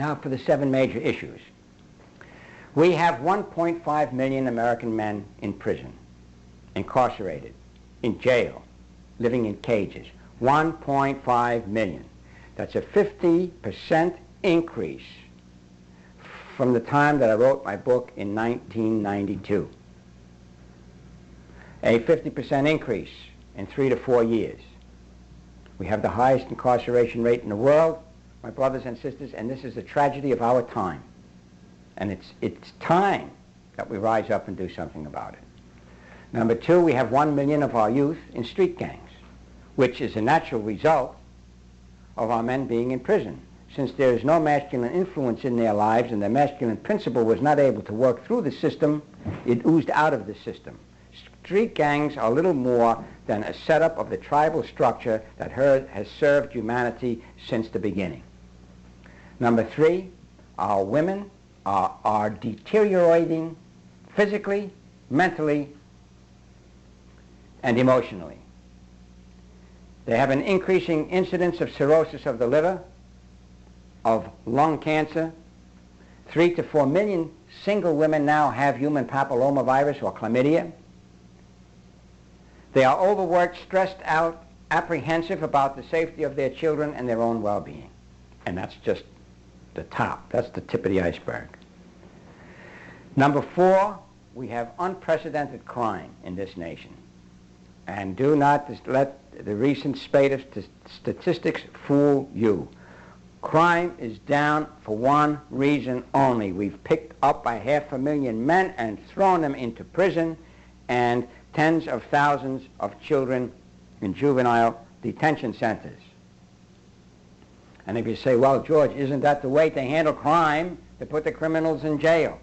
Now for the 7 major issues. We have 1.5 million American men in prison, incarcerated, in jail, living in cages. 1.5 million. That's a 50% increase from the time that I wrote my book in 1992. A 50% increase in 3 to 4 years. We have the highest incarceration rate in the world, my brothers and sisters, and this is the tragedy of our time. And it's time that we rise up and do something about it. Number 2, we have 1 million of our youth in street gangs, which is a natural result of our men being in prison. Since there is no masculine influence in their lives and the masculine principle was not able to work through the system, it oozed out of the system. Street gangs are little more than a setup of the tribal structure that has served humanity since the beginning. Number 3, our women are deteriorating physically, mentally, and emotionally. They have an increasing incidence of cirrhosis of the liver, of lung cancer. 3 to 4 million single women now have human papillomavirus or chlamydia. They are overworked, stressed out, apprehensive about the safety of their children and their own well-being. And that's just the top. That's the tip of the iceberg. Number 4, we have unprecedented crime in this nation. And do not let the recent spate of statistics fool you. Crime is down for one reason only. We've picked up by 500,000 men and thrown them into prison, and tens of thousands of children in juvenile detention centers. And if you say, well, George, isn't that the way to handle crime, to put the criminals in jail?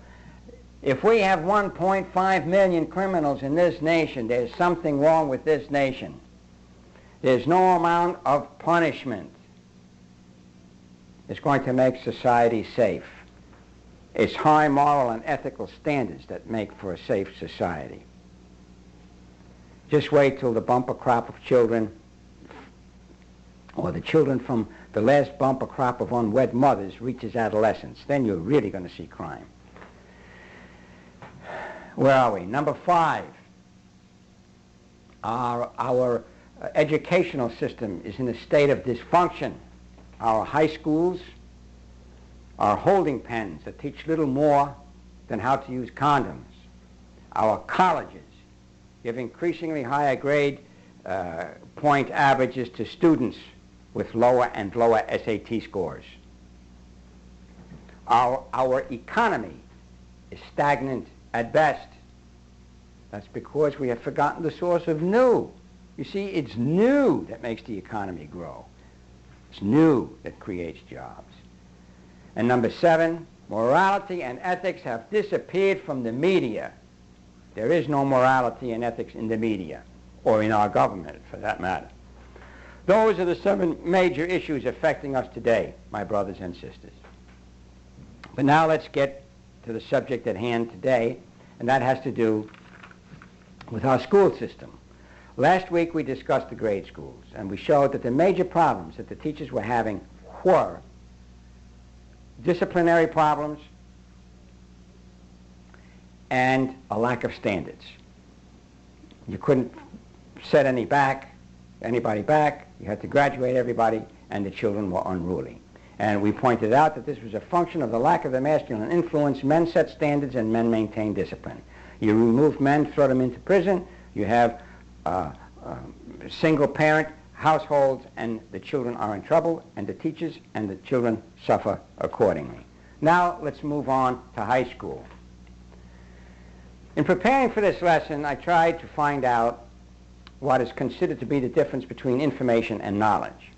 If we have 1.5 million criminals in this nation, there's something wrong with this nation. There's no amount of punishment that's going to make society safe. It's high moral and ethical standards that make for a safe society. Just wait till the bumper crop of children, or the children from the last bumper crop of unwed mothers reaches adolescence. Then you're really going to see crime. Where are we? Number 5. Our educational system is in a state of dysfunction. Our high schools are holding pens that teach little more than how to use condoms. Our colleges give increasingly higher grade point averages to students with lower and lower SAT scores. Our economy is stagnant at best. That's because we have forgotten the source of new. You see, it's new that makes the economy grow. It's new that creates jobs. And number 7, morality and ethics have disappeared from the media. There is no morality and ethics in the media, or in our government, for that matter. Those are the 7 major issues affecting us today, my brothers and sisters. But now let's get to the subject at hand today, and that has to do with our school system. Last week we discussed the grade schools, and we showed that the major problems that the teachers were having were disciplinary problems and a lack of standards. You couldn't set anybody back. You had to graduate everybody, and the children were unruly. And we pointed out that this was a function of the lack of the masculine influence. Men set standards and men maintain discipline. You remove men, throw them into prison, you have single-parent households, and the children are in trouble, and the teachers and the children suffer accordingly. Now let's move on to high school. In preparing for this lesson, I tried to find out what is considered to be the difference between information and knowledge.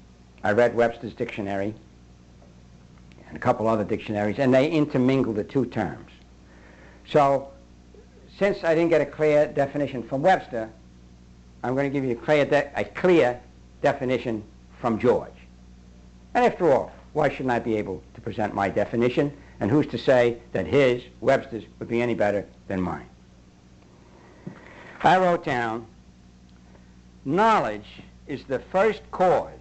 I read Webster's dictionary and a couple other dictionaries, and they intermingle the two terms. So, since I didn't get a clear definition from Webster, I'm going to give you a clear definition from George. And after all, why shouldn't I be able to present my definition? And who's to say that his, Webster's, would be any better than mine? I wrote down, knowledge is the first cause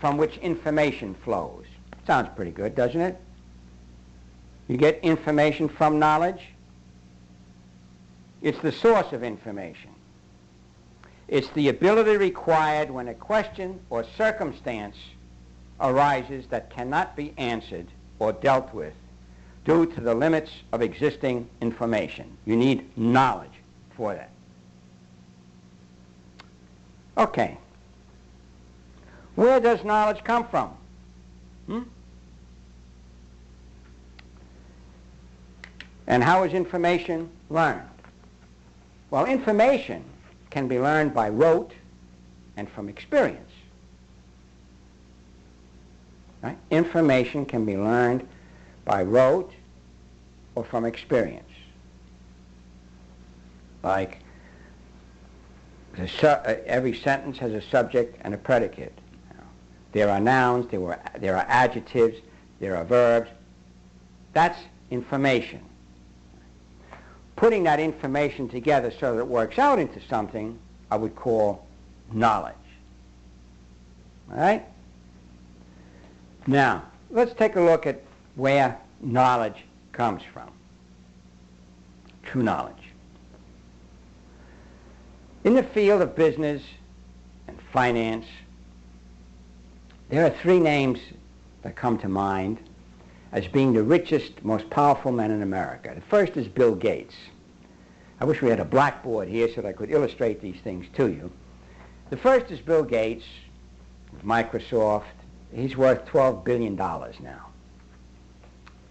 from which information flows. Sounds pretty good, doesn't it? You get information from knowledge. It's the source of information. It's the ability required when a question or circumstance arises that cannot be answered or dealt with due to the limits of existing information. You need knowledge for that. Okay. Where does knowledge come from? And how is information learned? Well, information can be learned by rote and from experience. Right? Information can be learned by rote or from experience. Like every sentence has a subject and a predicate. There are nouns, there are adjectives, there are verbs. That's information. Putting that information together so that it works out into something, I would call knowledge. All right? Now, let's take a look at where knowledge comes from. True knowledge. In the field of business and finance, there are three names that come to mind as being the richest, most powerful men in America. The first is Bill Gates. I wish we had a blackboard here so that I could illustrate these things to you. The first is Bill Gates, Microsoft. He's worth $12 billion now.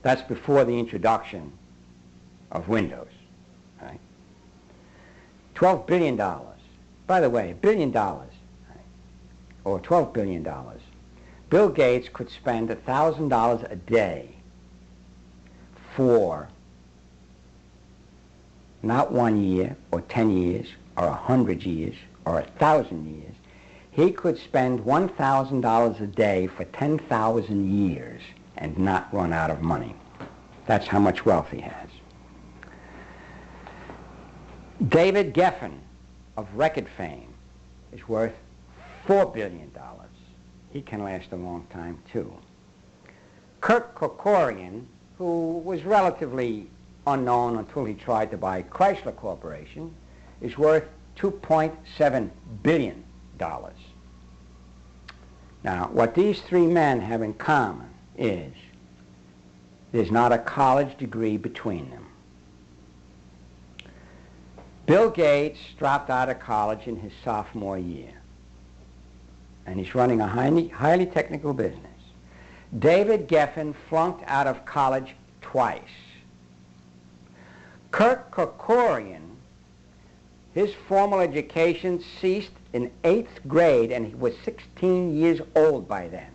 That's before the introduction of Windows. Right? $12 billion. By the way, $1 billion, right, or $12 billion. Bill Gates could spend $1,000 a day for not 1 year or 10 years or 100 years or 1,000 years. He could spend $1,000 a day for 10,000 years and not run out of money. That's how much wealth he has. David Geffen of record fame is worth $4 billion. He can last a long time, too. Kirk Kerkorian, who was relatively unknown until he tried to buy Chrysler Corporation, is worth $2.7 billion. Now, what these three men have in common is there's not a college degree between them. Bill Gates dropped out of college in his sophomore year, and he's running a highly technical business. David Geffen flunked out of college twice. Kirk Kerkorian, his formal education ceased in 8th grade, and he was 16 years old by then.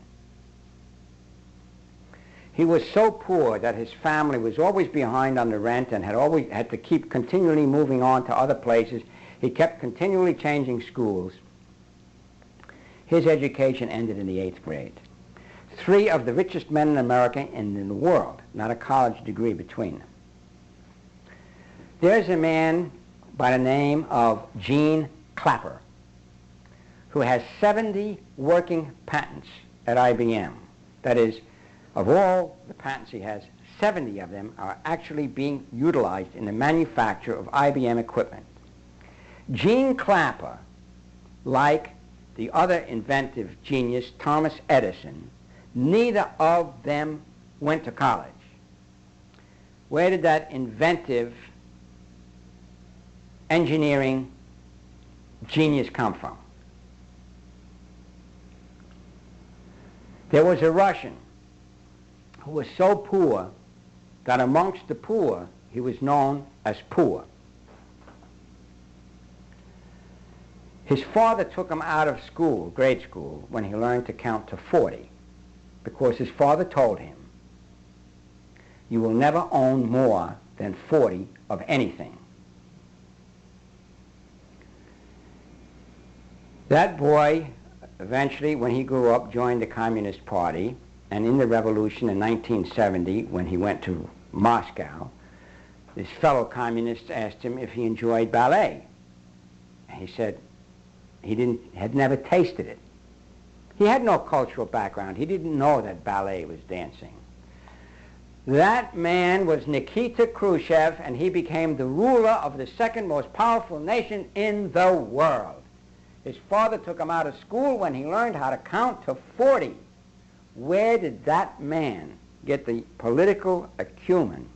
He was so poor that his family was always behind on the rent and had to keep continually moving on to other places. He kept continually changing schools. His education ended in the 8th grade. Three of the richest men in America and in the world, not a college degree between them. There's a man by the name of Gene Clapper who has 70 working patents at IBM. That is, of all the patents he has, 70 of them are actually being utilized in the manufacture of IBM equipment. Gene Clapper, like the other inventive genius, Thomas Edison, neither of them went to college. Where did that inventive engineering genius come from? There was a Russian who was so poor that amongst the poor he was known as poor. His father took him out of school, grade school, when he learned to count to 40, because his father told him, you will never own more than 40 of anything. That boy eventually, when he grew up, joined the Communist Party, and in the revolution in 1970, when he went to Moscow, his fellow communists asked him if he enjoyed ballet. He said he had never tasted it. He had no cultural background. He didn't know that ballet was dancing. That man was Nikita Khrushchev, and he became the ruler of the second most powerful nation in the world. His father took him out of school when he learned how to count to 40. Where did that man get the political acumen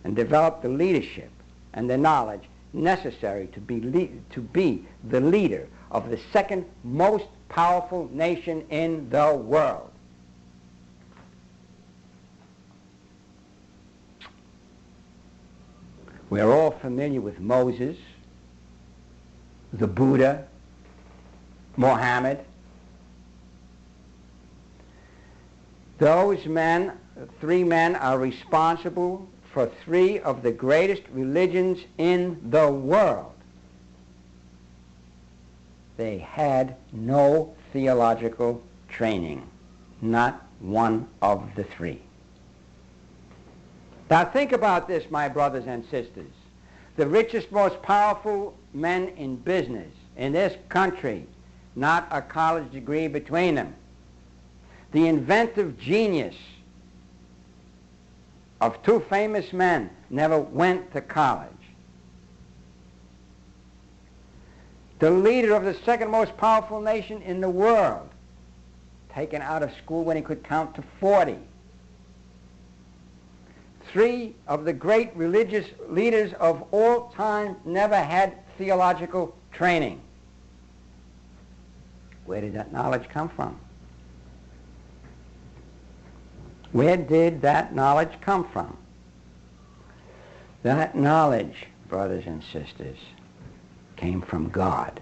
and develop the leadership and the knowledge necessary to be the leader of the second most powerful nation in the world? We're all familiar with Moses, the Buddha, Mohammed. Those men, 3 men, are responsible for 3 of the greatest religions in the world. They had no theological training, not one of the 3. Now think about this, my brothers and sisters. The richest, most powerful men in business in this country, not a college degree between them. The inventive genius of 2 famous men never went to college. The leader of the second most powerful nation in the world, taken out of school when he could count to 40. 3 of the great religious leaders of all time never had theological training. Where did that knowledge come from? Where did that knowledge come from? That knowledge, brothers and sisters, came from God.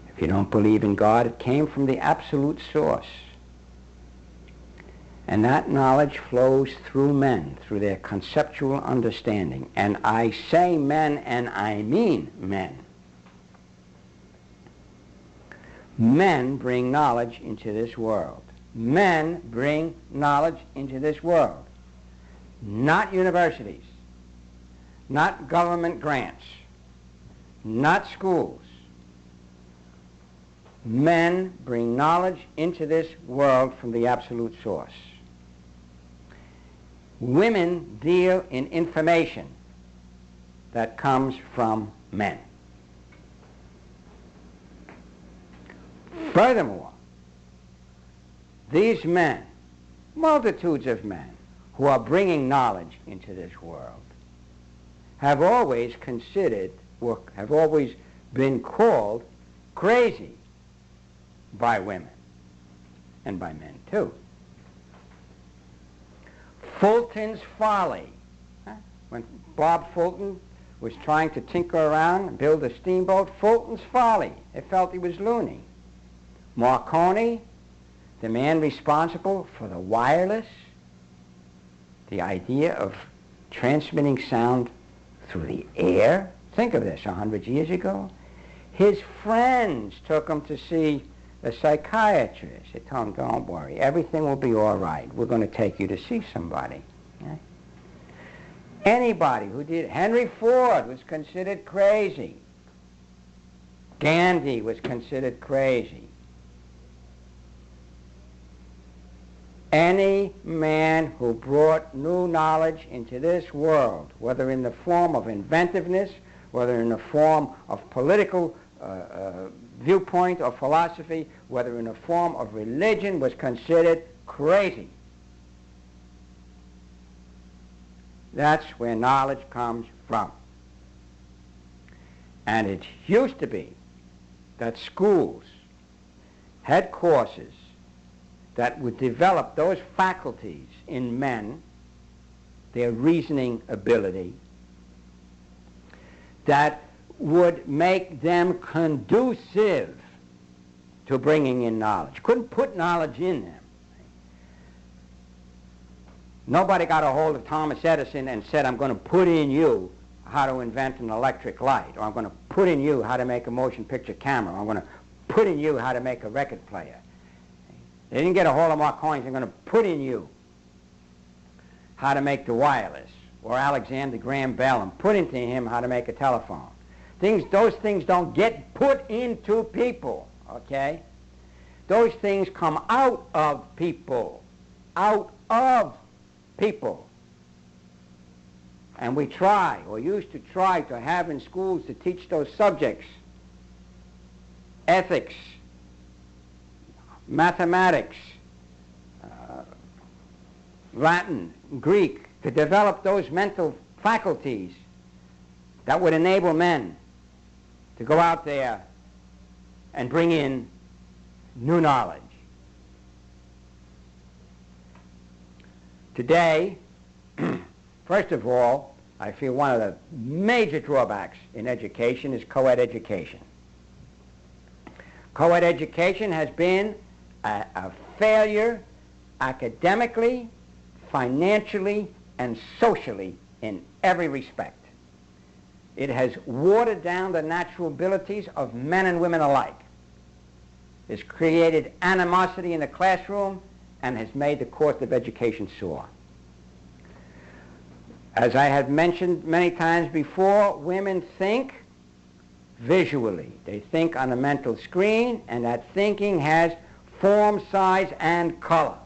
If you don't believe in God, it came from the absolute source. And that knowledge flows through men, through their conceptual understanding. And I say men, and I mean men. Men bring knowledge into this world. Men bring knowledge into this world. Not universities, not government grants, not schools. Men bring knowledge into this world from the absolute source. Women deal in information that comes from men. Furthermore, these men, multitudes of men who are bringing knowledge into this world, have always been called crazy by women and by men too. Fulton's folly. When Bob Fulton was trying to tinker around and build a steamboat, Fulton's folly. They felt he was loony. Marconi, the man responsible for the wireless, the idea of transmitting sound through the air. Think of this, 100 years ago. His friends took him to see a psychiatrist. They told him, don't worry, everything will be all right. We're going to take you to see somebody. Okay? Anybody who did, Henry Ford was considered crazy. Gandhi was considered crazy. Any man who brought new knowledge into this world, whether in the form of inventiveness, whether in the form of political viewpoint or philosophy, whether in the form of religion, was considered crazy. That's where knowledge comes from. And it used to be that schools had courses that would develop those faculties in men, their reasoning ability, that would make them conducive to bringing in knowledge. Couldn't put knowledge in them. Nobody got a hold of Thomas Edison and said, I'm going to put in you how to invent an electric light, or I'm going to put in you how to make a motion picture camera, or I'm going to put in you how to make a record player. They didn't get a hold of Marconi. They're going to put in you how to make the wireless, or Alexander Graham Bell, and put into him how to make a telephone. Those things don't get put into people, okay? Those things come out of people, out of people. And we try, or used to try, to have in schools to teach those subjects: ethics, mathematics, Latin, Greek, to develop those mental faculties that would enable men to go out there and bring in new knowledge. Today, first of all, I feel one of the major drawbacks in education is co-ed education. Co-ed education has been a failure academically, financially, and socially in every respect. It has watered down the natural abilities of men and women alike. It's created animosity in the classroom and has made the cost of education soar. As I have mentioned many times before, women think visually. They think on a mental screen, and that thinking has form, size, and color.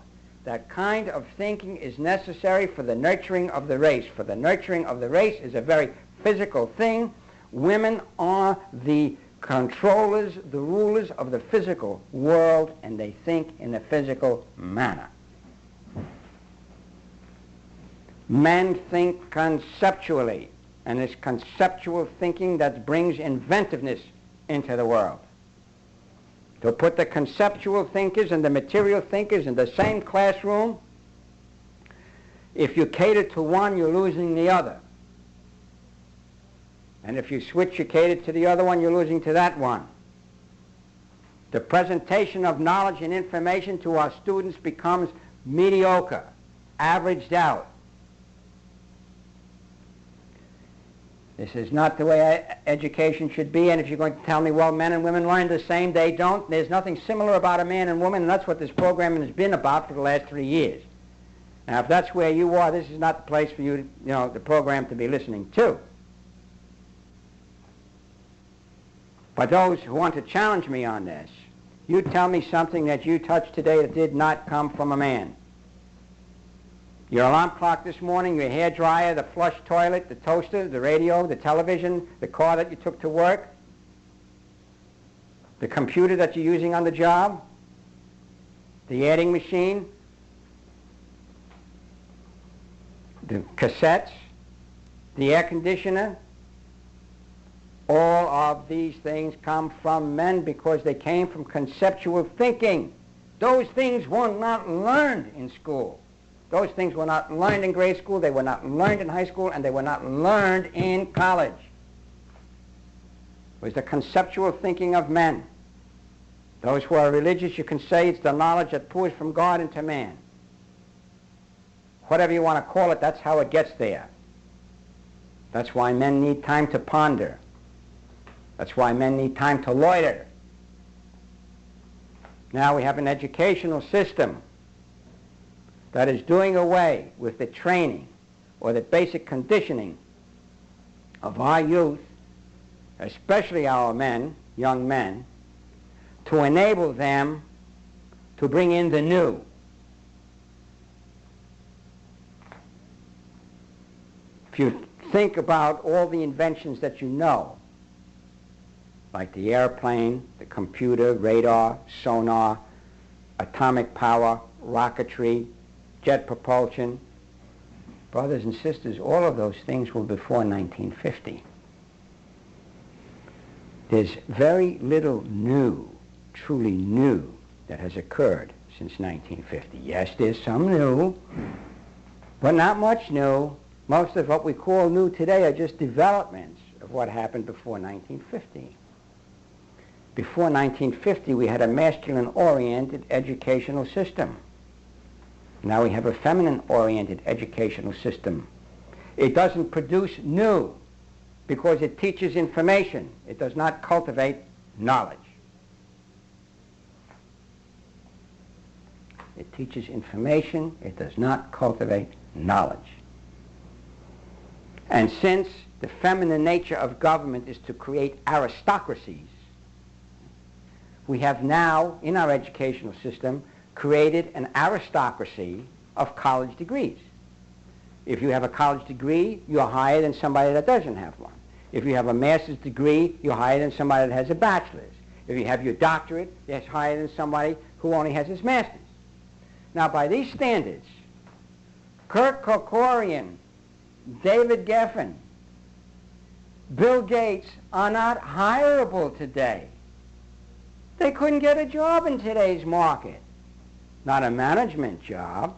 That kind of thinking is necessary for the nurturing of the race. For the nurturing of the race is a very physical thing. Women are the controllers, the rulers of the physical world, and they think in a physical manner. Men think conceptually, and it's conceptual thinking that brings inventiveness into the world. To put the conceptual thinkers and the material thinkers in the same classroom, if you cater to one, you're losing the other. And if you switch your cater to the other one, you're losing to that one. The presentation of knowledge and information to our students becomes mediocre, averaged out. This is not the way education should be, and if you're going to tell me, well, men and women learn the same, they don't. There's nothing similar about a man and woman, and that's what this program has been about for the last 3 years. Now, if that's where you are, this is not the place for you, the program to be listening to. But those who want to challenge me on this, you tell me something that you touched today that did not come from a man. Your alarm clock this morning, your hair dryer, the flush toilet, the toaster, the radio, the television, the car that you took to work, the computer that you're using on the job, the adding machine, the cassettes, the air conditioner. All of these things come from men because they came from conceptual thinking. Those things were not learned in school. Those things were not learned in grade school, they were not learned in high school, and they were not learned in college. It was the conceptual thinking of men. Those who are religious, you can say it's the knowledge that pours from God into man. Whatever you want to call it, that's how it gets there. That's why men need time to ponder. That's why men need time to loiter. Now we have an educational system that is doing away with the training or the basic conditioning of our youth, especially our men, young men, to enable them to bring in the new. If you think about all the inventions that you know, like the airplane, the computer, radar, sonar, atomic power, rocketry, jet propulsion, brothers and sisters, all of those things were before 1950. There's very little new, truly new, that has occurred since 1950. Yes, there's some new, but not much new. Most of what we call new today are just developments of what happened before 1950. Before 1950, we had a masculine-oriented educational system. Now we have a feminine-oriented educational system. It doesn't produce new because it teaches information. It does not cultivate knowledge. It teaches information. It does not cultivate knowledge. And since the feminine nature of government is to create aristocracies, we have now, in our educational system, created an aristocracy of college degrees. If you have a college degree, you're higher than somebody that doesn't have one. If you have a master's degree, you're higher than somebody that has a bachelor's. If you have your doctorate, you're higher than somebody who only has his master's. Now, by these standards, Kirk Kerkorian, David Geffen, Bill Gates are not hireable today. They couldn't get a job in today's market. Not a management job.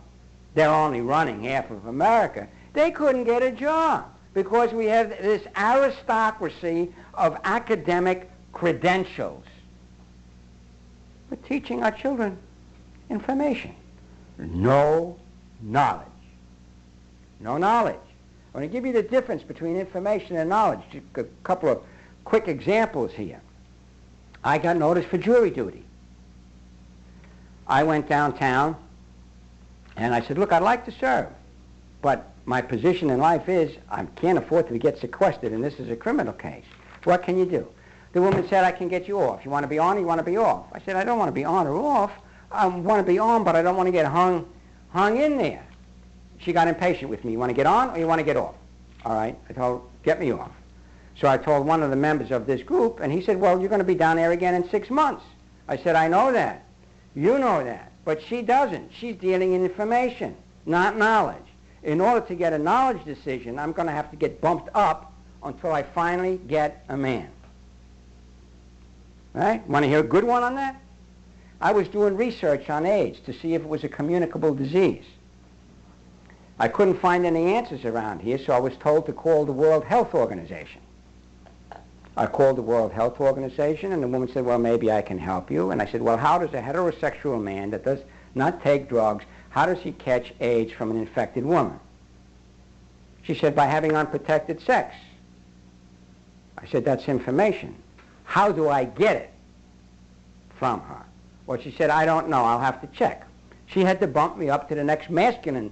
They're only running half of America. They couldn't get a job because we have this aristocracy of academic credentials. We're teaching our children information. No knowledge. No knowledge. I'm going to give you the difference between information and knowledge. Just a couple of quick examples here. I got noticed for jury duty. I went downtown and I said, look, I'd like to serve, but my position in life is I can't afford to get sequestered, and this is a criminal case. What can you do? The woman said, I can get you off. You want to be on or you want to be off? I said, I don't want to be on or off. I want to be on, but I don't want to get hung in there. She got impatient with me. You want to get on or you want to get off? All right. I told her, get me off. So I told one of the members of this group, and he said, well, you're going to be down there again in 6 months. I said, I know that. You know that. But she doesn't. She's dealing in information, not knowledge. In order to get a knowledge decision, I'm going to have to get bumped up until I finally get a man. Right? Want to hear a good one on that? I was doing research on AIDS to see if it was a communicable disease. I couldn't find any answers around here, so I was told to call the World Health Organization. I called the World Health Organization, and the woman said, well, maybe I can help you. And I said, well, how does a heterosexual man that does not take drugs, how does he catch AIDS from an infected woman? She said, by having unprotected sex. I said, that's information. How do I get it from her? Well, she said, I don't know. I'll have to check. She had to bump me up to the next masculine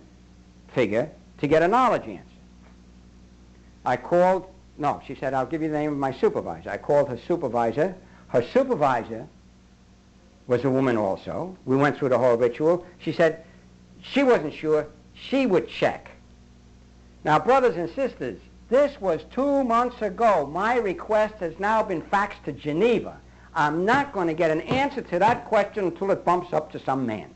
figure to get a knowledge answer. I called, no, she said, I'll give you the name of my supervisor. I called her supervisor. Her supervisor was a woman also. We went through the whole ritual. She said she wasn't sure. She would check. Now, brothers and sisters, this was 2 months ago. My request has now been faxed to Geneva. I'm not going to get an answer to that question until it bumps up to some man.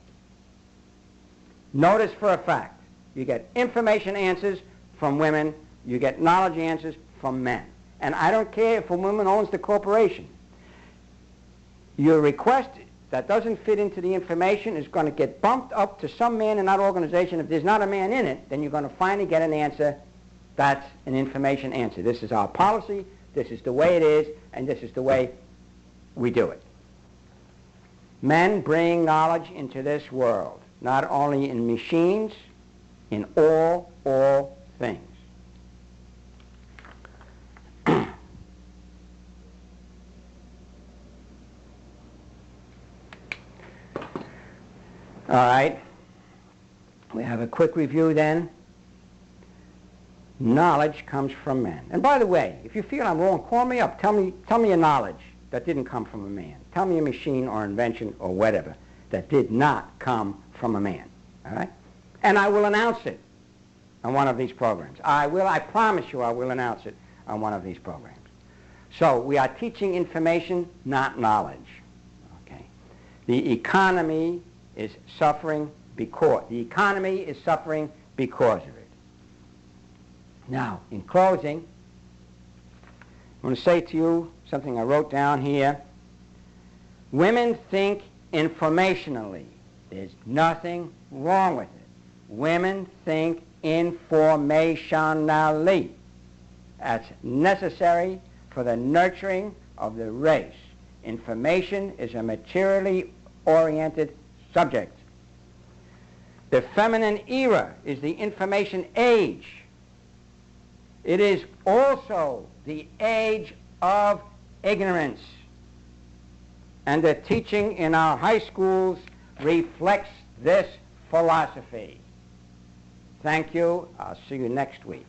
Notice for a fact, you get information answers from women, you get knowledge answers from men. And I don't care if a woman owns the corporation. Your request that doesn't fit into the information is going to get bumped up to some man in that organization. If there's not a man in it, then you're going to finally get an answer. That's an information answer. This is our policy, this is the way it is, and this is the way we do it. Men bring knowledge into this world, not only in machines, in all things. All right. We have a quick review then. Knowledge comes from men. And by the way, if you feel I'm wrong, call me up. Tell me a knowledge that didn't come from a man. Tell me a machine or invention or whatever that did not come from a man. All right? And I will announce it on one of these programs. I promise you I will announce it on one of these programs. So we are teaching information, not knowledge. Okay? The economy is suffering because of it. Now, in closing, I'm going to say to you something I wrote down here. Women think informationally. There's nothing wrong with it. Women think informationally. That's necessary for the nurturing of the race. Information is a materially oriented subject. The feminine era is the information age. It is also the age of ignorance. And the teaching in our high schools reflects this philosophy. Thank you. I'll see you next week.